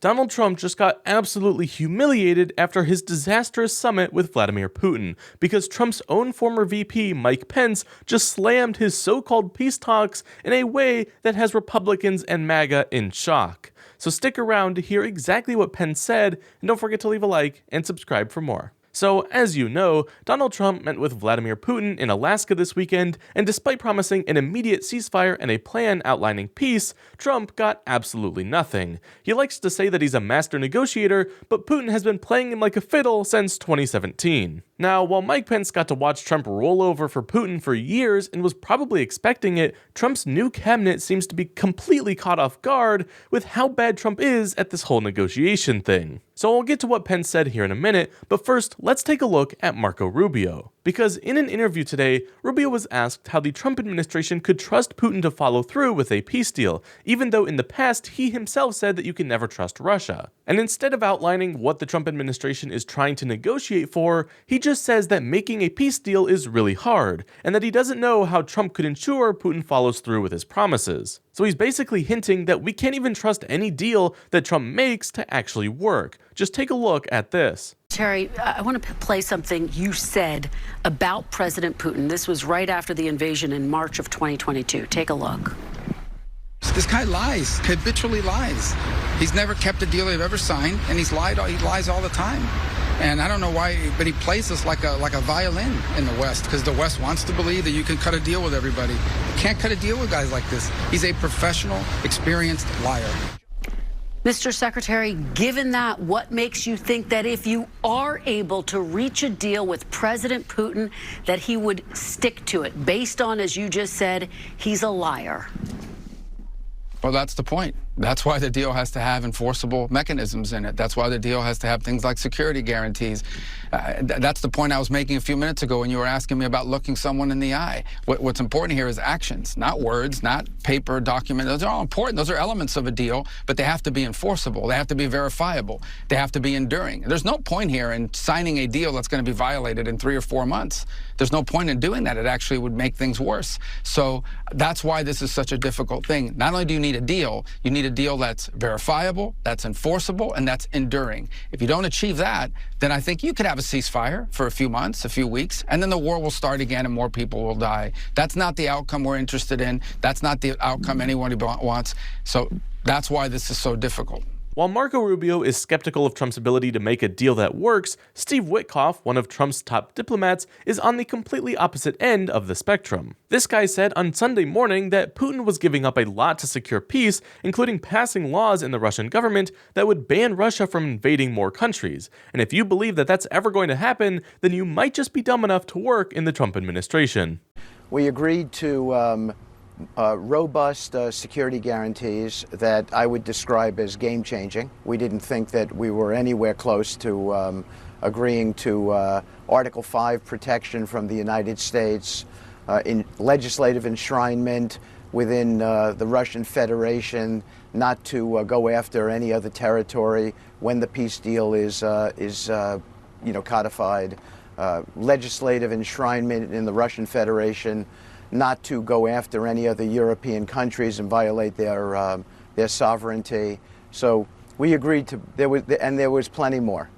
Donald Trump just got absolutely humiliated after his disastrous summit with Vladimir Putin, because Trump's own former VP, Mike Pence, just slammed his so-called peace talks in a way that has Republicans and MAGA in shock. So stick around to hear exactly what Pence said, and don't forget to leave a like and subscribe for more. So, as you know, Donald Trump met with Vladimir Putin in Alaska this weekend, and despite promising an immediate ceasefire and a plan outlining peace, Trump got absolutely nothing. He likes to say that he's a master negotiator, but Putin has been playing him like a fiddle since 2017. Now, while Mike Pence got to watch Trump roll over for Putin for years and was probably expecting it, Trump's new cabinet seems to be completely caught off guard with how bad Trump is at this whole negotiation thing. So I'll get to what Pence said here in a minute, but first, let's take a look at Marco Rubio. Because in an interview today, Rubio was asked how the Trump administration could trust Putin to follow through with a peace deal, even though in the past he himself said that you can never trust Russia. And instead of outlining what the Trump administration is trying to negotiate for, he just says that making a peace deal is really hard, and that he doesn't know how Trump could ensure Putin follows through with his promises. So he's basically hinting that we can't even trust any deal that Trump makes to actually work. Just take a look at this. Terry, I want to play something you said about President Putin. This was right after the invasion in March of 2022. Take a look. This guy lies, habitually lies. He's never kept a deal they've ever signed, and he lies all the time. And I don't know why, but he plays us like a violin in the West, because the West wants to believe that you can cut a deal with everybody. You can't cut a deal with guys like this. He's a professional, experienced liar. Mr. Secretary, given that, what makes you think that if you are able to reach a deal with President Putin, that he would stick to it, based on, as you just said, he's a liar? Well, that's the point. That's why the deal has to have enforceable mechanisms in it. That's why the deal has to have things like security guarantees. That's the point I was making a few minutes ago when you were asking me about looking someone in the eye. What's important here is actions, not words, not paper, document. Those are all important. Those are elements of a deal, but they have to be enforceable. They have to be verifiable. They have to be enduring. There's no point here in signing a deal that's going to be violated in 3 or 4 months. There's no point in doing that. It actually would make things worse. So that's why this is such a difficult thing. Not only do you need a deal, you need a deal that's verifiable, that's enforceable, and that's enduring. If you don't achieve that, then I think you could have a ceasefire for a few months, a few weeks, and then the war will start again and more people will die. That's not the outcome we're interested in. That's not the outcome anyone wants. So that's why this is so difficult. While Marco Rubio is skeptical of Trump's ability to make a deal that works, Steve Witkoff, one of Trump's top diplomats, is on the completely opposite end of the spectrum. This guy said on Sunday morning that Putin was giving up a lot to secure peace, including passing laws in the Russian government that would ban Russia from invading more countries. And if you believe that that's ever going to happen, then you might just be dumb enough to work in the Trump administration. We agreed to robust security guarantees that I would describe as game-changing. We didn't think that we were anywhere close to agreeing to Article 5 protection from the United States, in legislative enshrinement within the Russian Federation, not to go after any other territory when the peace deal is codified, legislative enshrinement in the Russian Federation, not to go after any other European countries and violate their sovereignty. So we agreed to, there was plenty more.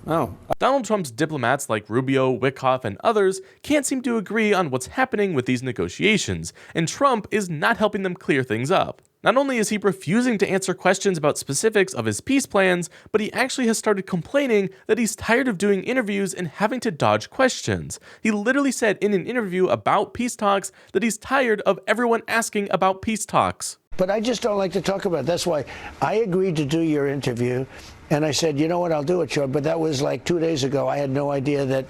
Donald Trump's diplomats like Rubio, Witkoff, and others can't seem to agree on what's happening with these negotiations, and Trump is not helping them clear things up. Not only is he refusing to answer questions about specifics of his peace plans, but he actually has started complaining that he's tired of doing interviews and having to dodge questions. He literally said in an interview about peace talks that he's tired of everyone asking about peace talks. But I just don't like to talk about it. That's why I agreed to do your interview, and I said, you know what, I'll do it, sure. But that was like 2 days ago. I had no idea that.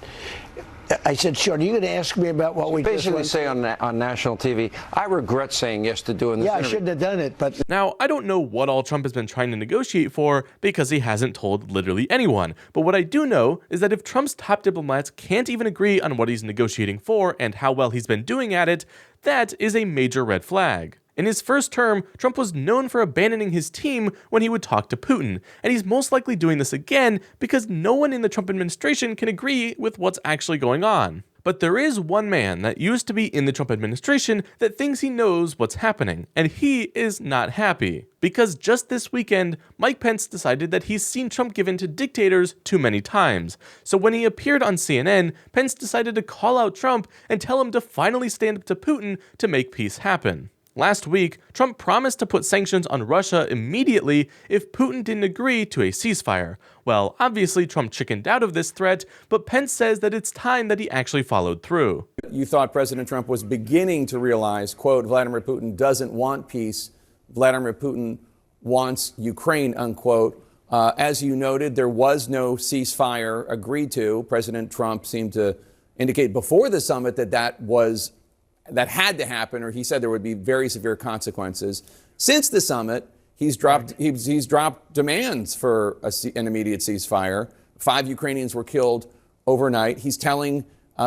I said, sure, are you going to ask me about what we basically say on national TV, I regret saying yes to doing this interview. I shouldn't have done it, but... Now, I don't know what all Trump has been trying to negotiate for because he hasn't told literally anyone, but what I do know is that if Trump's top diplomats can't even agree on what he's negotiating for and how well he's been doing at it, that is a major red flag. In his first term, Trump was known for abandoning his team when he would talk to Putin, and he's most likely doing this again because no one in the Trump administration can agree with what's actually going on. But there is one man that used to be in the Trump administration that thinks he knows what's happening, and he is not happy. Because just this weekend, Mike Pence decided that he's seen Trump give in to dictators too many times. So when he appeared on CNN, Pence decided to call out Trump and tell him to finally stand up to Putin to make peace happen. Last week, Trump promised to put sanctions on Russia immediately if Putin didn't agree to a ceasefire. Well, obviously Trump chickened out of this threat, but Pence says that it's time that he actually followed through. You thought President Trump was beginning to realize, quote, Vladimir Putin doesn't want peace. Vladimir Putin wants Ukraine, unquote. As you noted, there was no ceasefire agreed to. President Trump seemed to indicate before the summit that had to happen, or he said there would be very severe consequences. Since the summit, he's dropped demands for an immediate ceasefire. 5 Ukrainians were killed overnight. He's telling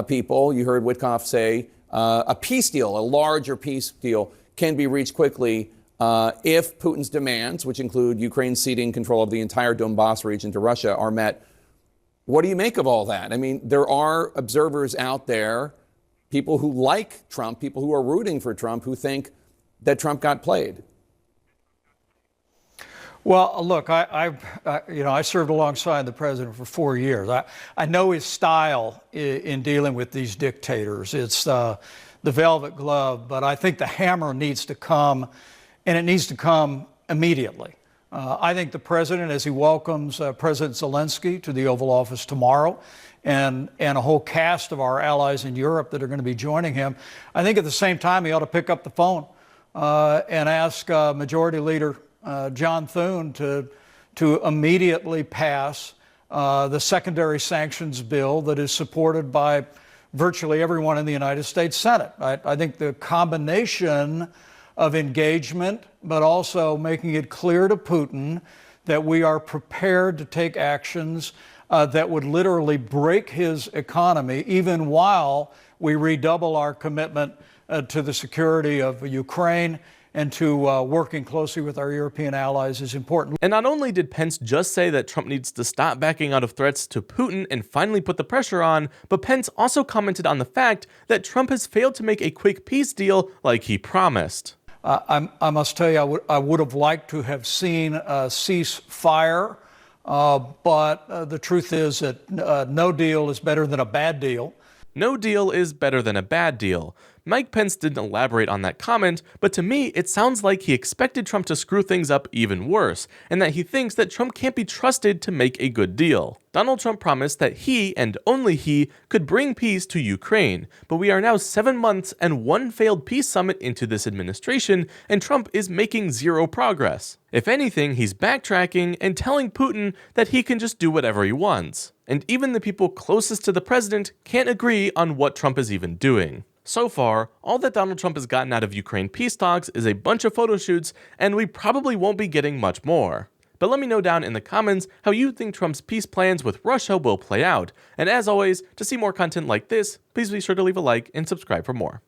people, you heard Witkoff say, a peace deal, a larger peace deal, can be reached quickly if Putin's demands, which include Ukraine ceding control of the entire Donbass region to Russia, are met. What do you make of all that? I mean, there are observers out there, people who like Trump, people who are rooting for Trump, who think that Trump got played. Well, look, I served alongside the president for 4 years. I know his style in dealing with these dictators. It's the velvet glove, but I think the hammer needs to come, and it needs to come immediately. I think the president, as he welcomes President Zelensky to the Oval Office tomorrow, and a whole cast of our allies in Europe that are going to be joining him, I think at the same time he ought to pick up the phone and ask Majority Leader John Thune to immediately pass the secondary sanctions bill that is supported by virtually everyone in the United States Senate. I think the combination of engagement, but also making it clear to Putin that we are prepared to take actions that would literally break his economy, even while we redouble our commitment to the security of Ukraine and to working closely with our European allies is important. And not only did Pence just say that Trump needs to stop backing out of threats to Putin and finally put the pressure on, but Pence also commented on the fact that Trump has failed to make a quick peace deal like he promised. I must tell you, I would have liked to have seen a ceasefire, but the truth is that no deal is better than a bad deal. No deal is better than a bad deal. Mike Pence didn't elaborate on that comment, but to me, it sounds like he expected Trump to screw things up even worse, and that he thinks that Trump can't be trusted to make a good deal. Donald Trump promised that he, and only he, could bring peace to Ukraine, but we are now 7 months and 1 failed peace summit into this administration, and Trump is making zero progress. If anything, he's backtracking and telling Putin that he can just do whatever he wants. And even the people closest to the president can't agree on what Trump is even doing. So far, all that Donald Trump has gotten out of Ukraine peace talks is a bunch of photo shoots, and we probably won't be getting much more. But let me know down in the comments how you think Trump's peace plans with Russia will play out. And as always, to see more content like this, please be sure to leave a like and subscribe for more.